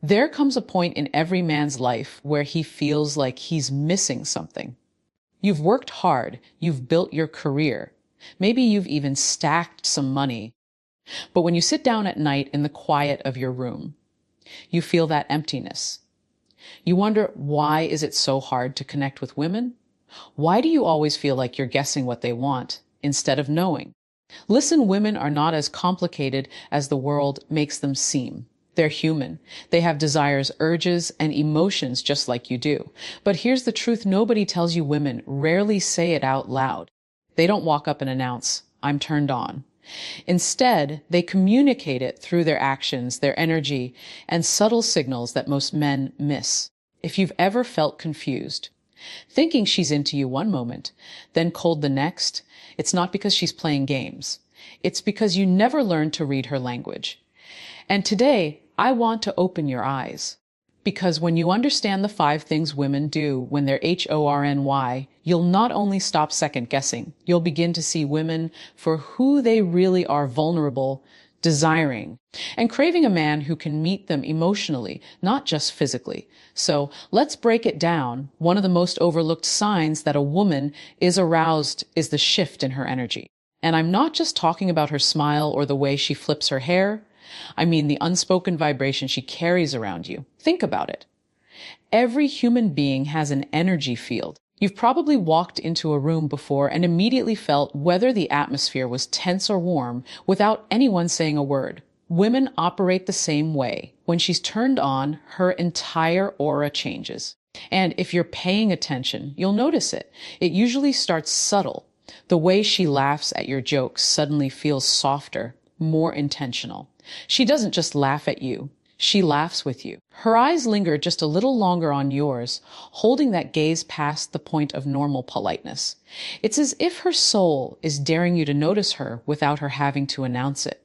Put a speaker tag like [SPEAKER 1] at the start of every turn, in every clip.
[SPEAKER 1] There comes a point in every man's life where he feels like he's missing something. You've worked hard, you've built your career, maybe you've even stacked some money. But when you sit down at night in the quiet of your room, you feel that emptiness. You wonder, why is it so hard to connect with women? Why do you always feel like you're guessing what they want instead of knowing? Listen, women are not as complicated as the world makes them seem. They're human. They have desires, urges, and emotions just like you do. But here's the truth nobody tells you. Women rarely say it out loud. They don't walk up and announce, "I'm turned on." Instead, they communicate it through their actions, their energy, and subtle signals that most men miss. If you've ever felt confused, thinking she's into you one moment, then cold the next, it's not because she's playing games. It's because you never learned to read her language. And today, I want to open your eyes. Because when you understand the 5 things women do when they're H.O.R.N.Y, you'll not only stop second guessing, you'll begin to see women for who they really are: vulnerable, desiring, and craving a man who can meet them emotionally, not just physically. So let's break it down. One of the most overlooked signs that a woman is aroused is the shift in her energy. And I'm not just talking about her smile or the way she flips her hair. I mean the unspoken vibration she carries around you. Think about it. Every human being has an energy field. You've probably walked into a room before and immediately felt whether the atmosphere was tense or warm without anyone saying a word. Women operate the same way. When she's turned on, her entire aura changes. And if you're paying attention, you'll notice it. It usually starts subtle. The way she laughs at your jokes suddenly feels softer, more intentional. She doesn't just laugh at you. She laughs with you. Her eyes linger just a little longer on yours, holding that gaze past the point of normal politeness. It's as if her soul is daring you to notice her without her having to announce it.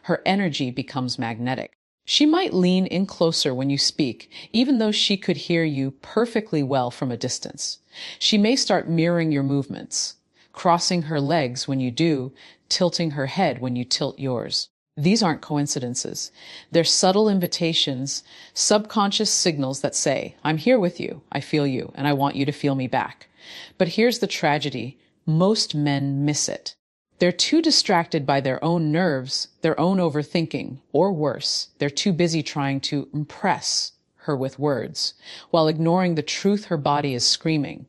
[SPEAKER 1] Her energy becomes magnetic. She might lean in closer when you speak, even though she could hear you perfectly well from a distance. She may start mirroring your movements, crossing her legs when you do, tilting her head when you tilt yours. These aren't coincidences. They're subtle invitations, subconscious signals that say, "I'm here with you, I feel you, and I want you to feel me back." But here's the tragedy. Most men miss it. They're too distracted by their own nerves, their own overthinking, or worse, they're too busy trying to impress her with words, while ignoring the truth her body is screaming.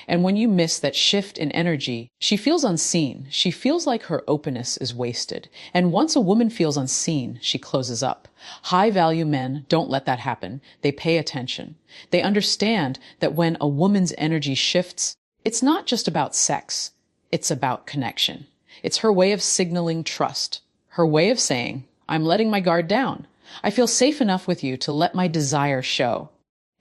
[SPEAKER 1] And when you miss that shift in energy, she feels unseen. She feels like her openness is wasted. And once a woman feels unseen, she closes up. High-value men don't let that happen. They pay attention. They understand that when a woman's energy shifts, it's not just about sex. It's about connection. It's her way of signaling trust. Her way of saying, "I'm letting my guard down. I feel safe enough with you to let my desire show."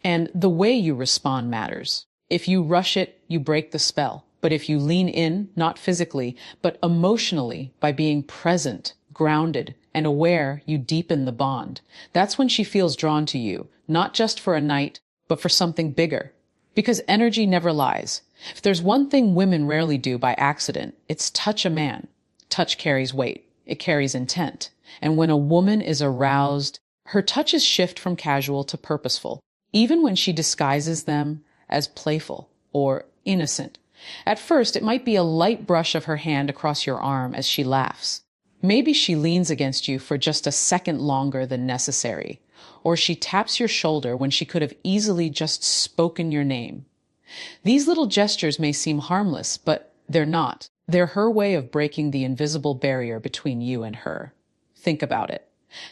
[SPEAKER 1] And the way you respond matters. If you rush it, you break the spell. But if you lean in, not physically, but emotionally, by being present, grounded, and aware, you deepen the bond. That's when she feels drawn to you, not just for a night, but for something bigger. Because energy never lies. If there's one thing women rarely do by accident, it's touch a man. Touch carries weight. It carries intent. And when a woman is aroused, her touches shift from casual to purposeful, even when she disguises them as playful or innocent. At first, it might be a light brush of her hand across your arm as she laughs. Maybe she leans against you for just a second longer than necessary, or she taps your shoulder when she could have easily just spoken your name. These little gestures may seem harmless, but they're not. They're her way of breaking the invisible barrier between you and her. Think about it.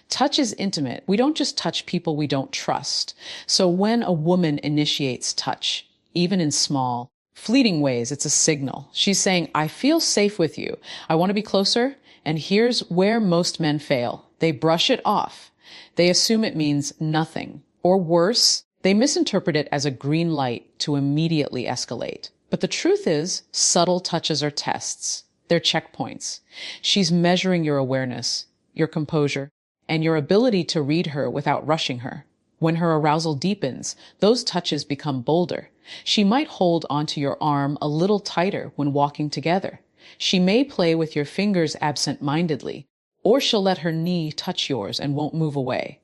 [SPEAKER 1] Touch is intimate. We don't just touch people we don't trust. So when a woman initiates touch, even in small, fleeting ways, it's a signal. She's saying, "I feel safe with you. I want to be closer." And here's where most men fail. They brush it off. They assume it means nothing. Or worse, they misinterpret it as a green light to immediately escalate. But the truth is, subtle touches are tests. They're checkpoints. She's measuring your awareness, your composure, and your ability to read her without rushing her. When her arousal deepens, those touches become bolder. She might hold onto your arm a little tighter when walking together. She may play with your fingers absent-mindedly, or she'll let her knee touch yours and won't move away.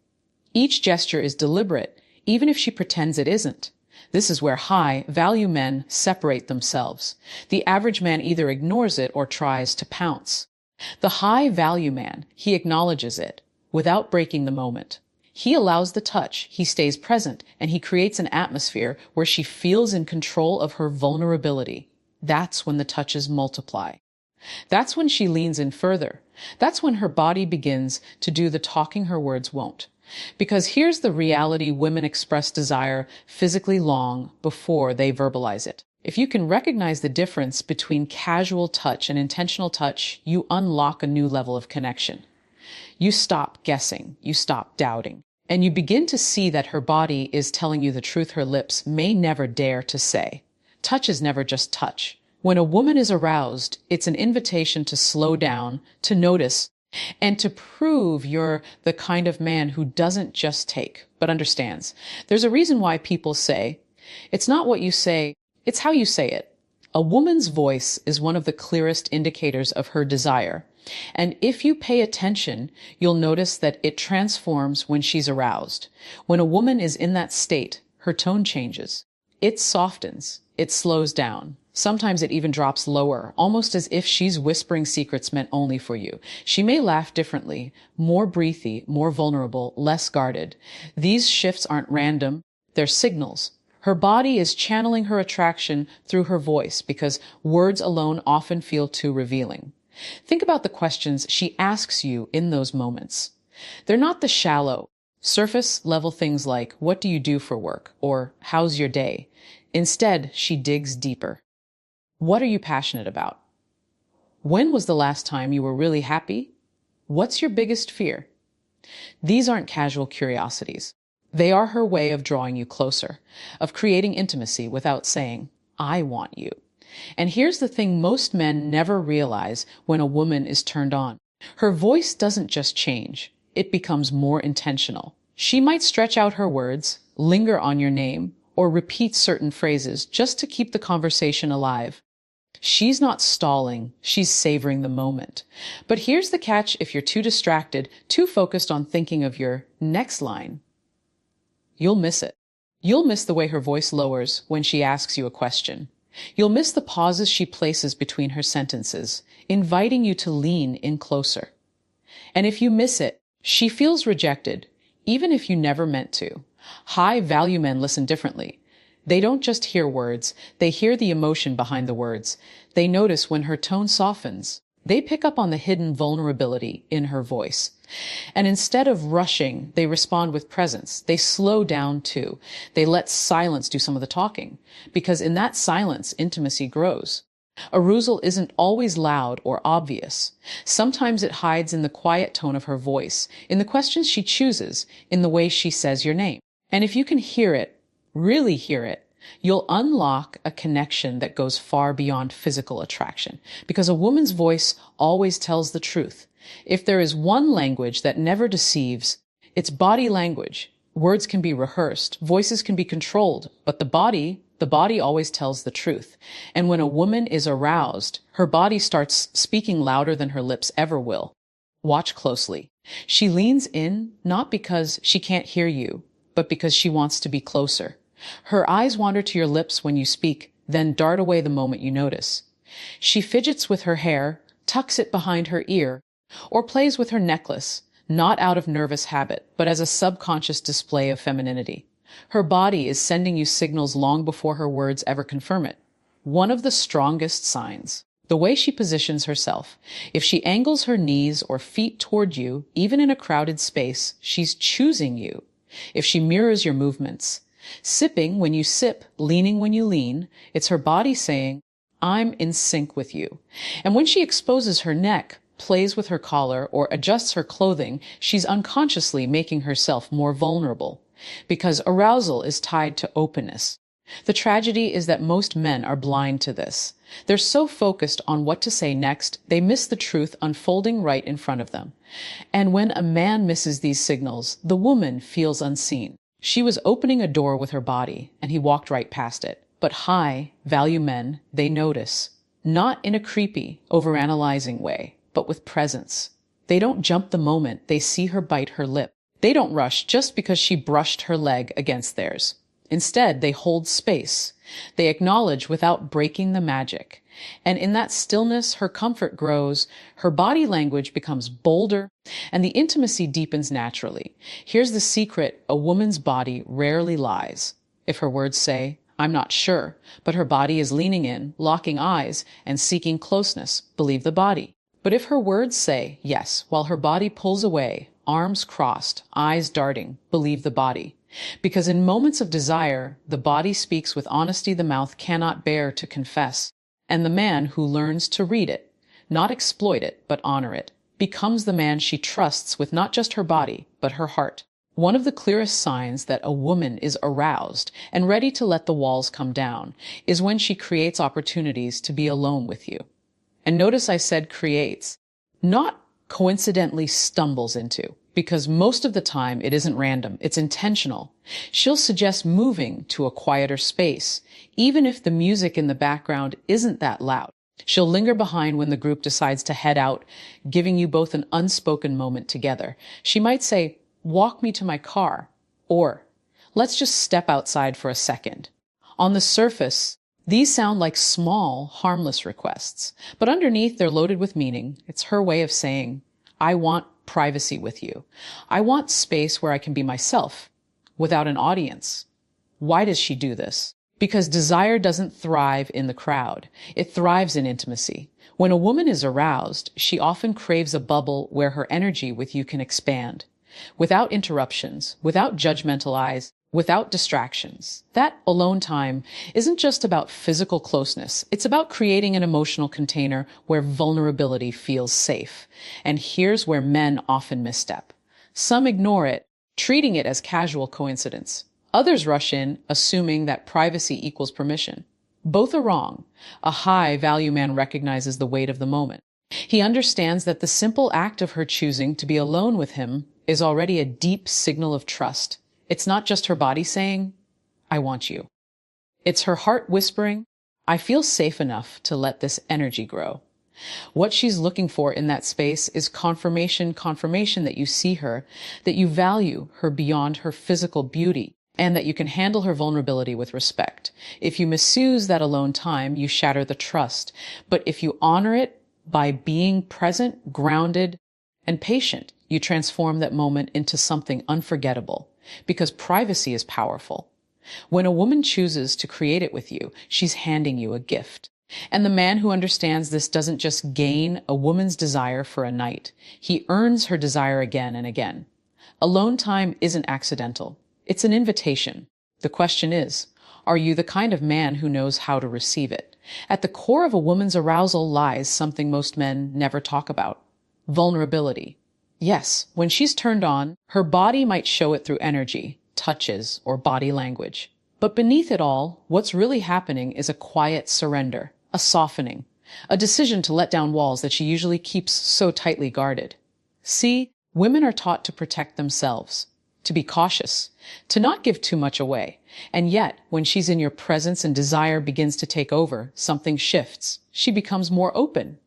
[SPEAKER 1] Each gesture is deliberate, even if she pretends it isn't. This is where high-value men separate themselves. The average man either ignores it or tries to pounce. The high-value man, he acknowledges it, without breaking the moment. He allows the touch, he stays present, and he creates an atmosphere where she feels in control of her vulnerability. That's when the touches multiply. That's when she leans in further. That's when her body begins to do the talking her words won't. Because here's the reality: women express desire physically long before they verbalize it. If you can recognize the difference between casual touch and intentional touch, you unlock a new level of connection. You stop guessing, you stop doubting, and you begin to see that her body is telling you the truth her lips may never dare to say. Touch is never just touch. When a woman is aroused, it's an invitation to slow down, to notice, and to prove you're the kind of man who doesn't just take, but understands. There's a reason why people say, it's not what you say, it's how you say it. A woman's voice is one of the clearest indicators of her desire. And if you pay attention, you'll notice that it transforms when she's aroused. When a woman is in that state, her tone changes. It softens, it slows down. Sometimes it even drops lower, almost as if she's whispering secrets meant only for you. She may laugh differently, more breathy, more vulnerable, less guarded. These shifts aren't random, they're signals. Her body is channeling her attraction through her voice because words alone often feel too revealing. Think about the questions she asks you in those moments. They're not the shallow, surface-level things like, what do you do for work? Or, how's your day? Instead, she digs deeper. What are you passionate about? When was the last time you were really happy? What's your biggest fear? These aren't casual curiosities. They are her way of drawing you closer, of creating intimacy without saying, I want you. And here's the thing most men never realize when a woman is turned on. Her voice doesn't just change, it becomes more intentional. She might stretch out her words, linger on your name, or repeat certain phrases just to keep the conversation alive. She's not stalling, she's savoring the moment. But here's the catch: if you're too distracted, too focused on thinking of your next line, you'll miss it. You'll miss the way her voice lowers when she asks you a question. You'll miss the pauses she places between her sentences, inviting you to lean in closer. And if you miss it, she feels rejected, even if you never meant to. High-value men listen differently. They don't just hear words, they hear the emotion behind the words. They notice when her tone softens. They pick up on the hidden vulnerability in her voice. And instead of rushing, they respond with presence. They slow down too. They let silence do some of the talking, because in that silence, intimacy grows. Arousal isn't always loud or obvious. Sometimes it hides in the quiet tone of her voice, in the questions she chooses, in the way she says your name. And if you can hear it, really hear it, you'll unlock a connection that goes far beyond physical attraction, because a woman's voice always tells the truth. If there is one language that never deceives, it's body language. Words can be rehearsed, voices can be controlled, but the body always tells the truth. And when a woman is aroused, her body starts speaking louder than her lips ever will. Watch closely. She leans in, not because she can't hear you, but because she wants to be closer. Her eyes wander to your lips when you speak, then dart away the moment you notice. She fidgets with her hair, tucks it behind her ear, or plays with her necklace, not out of nervous habit, but as a subconscious display of femininity. Her body is sending you signals long before her words ever confirm it. One of the strongest signs, the way she positions herself. If she angles her knees or feet toward you, even in a crowded space, she's choosing you. If she mirrors your movements, sipping when you sip, leaning when you lean, it's her body saying, I'm in sync with you. And when she exposes her neck, plays with her collar, or adjusts her clothing, she's unconsciously making herself more vulnerable. Because arousal is tied to openness. The tragedy is that most men are blind to this. They're so focused on what to say next, they miss the truth unfolding right in front of them. And when a man misses these signals, the woman feels unseen. She was opening a door with her body, and he walked right past it. But high-value men, they notice. Not in a creepy, overanalyzing way, but with presence. They don't jump the moment they see her bite her lip. They don't rush just because she brushed her leg against theirs. Instead, they hold space. They acknowledge without breaking the magic. And in that stillness, her comfort grows, her body language becomes bolder, and the intimacy deepens naturally. Here's the secret: a woman's body rarely lies. If her words say, "I'm not sure," but her body is leaning in, locking eyes, and seeking closeness, believe the body. But if her words say yes, while her body pulls away, arms crossed, eyes darting, believe the body. Because in moments of desire, the body speaks with honesty the mouth cannot bear to confess. And the man who learns to read it, not exploit it, but honor it, becomes the man she trusts with not just her body, but her heart. One of the clearest signs that a woman is aroused and ready to let the walls come down is when she creates opportunities to be alone with you. And notice I said creates, not coincidentally stumbles into, because most of the time it isn't random, it's intentional. She'll suggest moving to a quieter space, even if the music in the background isn't that loud. She'll linger behind when the group decides to head out, giving you both an unspoken moment together. She might say, "Walk me to my car," or "Let's just step outside for a second." On the surface, these sound like small, harmless requests, but underneath they're loaded with meaning. It's her way of saying, "I want privacy with you. I want space where I can be myself, without an audience." Why does she do this? Because desire doesn't thrive in the crowd. It thrives in intimacy. When a woman is aroused, she often craves a bubble where her energy with you can expand, without interruptions, without judgmental eyes, without distractions. That alone time isn't just about physical closeness. It's about creating an emotional container where vulnerability feels safe. And here's where men often misstep. Some ignore it, treating it as casual coincidence. Others rush in, assuming that privacy equals permission. Both are wrong. A high-value man recognizes the weight of the moment. He understands that the simple act of her choosing to be alone with him is already a deep signal of trust. It's not just her body saying, "I want you." It's her heart whispering, "I feel safe enough to let this energy grow." What she's looking for in that space is confirmation that you see her, that you value her beyond her physical beauty, and that you can handle her vulnerability with respect. If you misuse that alone time, you shatter the trust. But if you honor it by being present, grounded, and patient, you transform that moment into something unforgettable. Because privacy is powerful. When a woman chooses to create it with you, she's handing you a gift. And the man who understands this doesn't just gain a woman's desire for a night. He earns her desire again and again. Alone time isn't accidental. It's an invitation. The question is, are you the kind of man who knows how to receive it? At the core of a woman's arousal lies something most men never talk about: vulnerability. Yes, when she's turned on, her body might show it through energy, touches, or body language. But beneath it all, what's really happening is a quiet surrender, a softening, a decision to let down walls that she usually keeps so tightly guarded. See, women are taught to protect themselves, to be cautious, to not give too much away. And yet, when she's in your presence and desire begins to take over, something shifts. She becomes more open,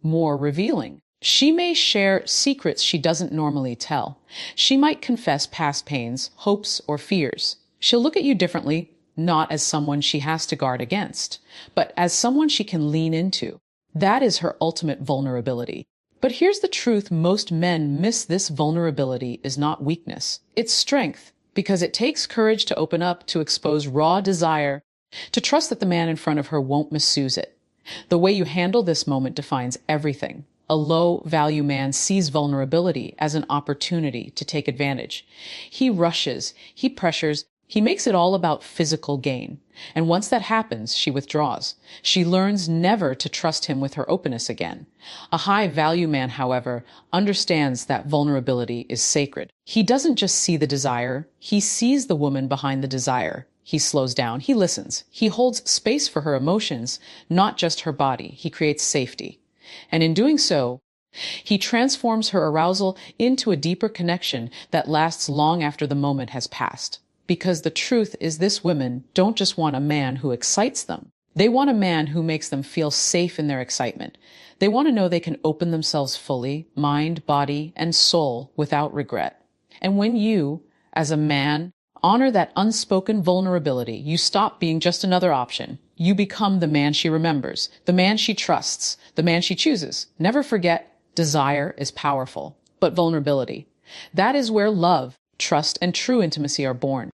[SPEAKER 1] more revealing. She may share secrets she doesn't normally tell. She might confess past pains, hopes, or fears. She'll look at you differently, not as someone she has to guard against, but as someone she can lean into. That is her ultimate vulnerability. But here's the truth: most men miss this vulnerability is not weakness. It's strength, because it takes courage to open up, to expose raw desire, to trust that the man in front of her won't misuse it. The way you handle this moment defines everything. A low-value man sees vulnerability as an opportunity to take advantage. He rushes, he pressures, he makes it all about physical gain. And once that happens, she withdraws. She learns never to trust him with her openness again. A high-value man, however, understands that vulnerability is sacred. He doesn't just see the desire, he sees the woman behind the desire. He slows down, he listens, he holds space for her emotions, not just her body. He creates safety. And in doing so, he transforms her arousal into a deeper connection that lasts long after the moment has passed. Because the truth is, this women don't just want a man who excites them. They want a man who makes them feel safe in their excitement. They want to know they can open themselves fully, mind, body, and soul, without regret. And when you, as a man, honor that unspoken vulnerability, you stop being just another option. You become the man she remembers, the man she trusts, the man she chooses. Never forget, desire is powerful, but vulnerability, that is where love, trust, and true intimacy are born.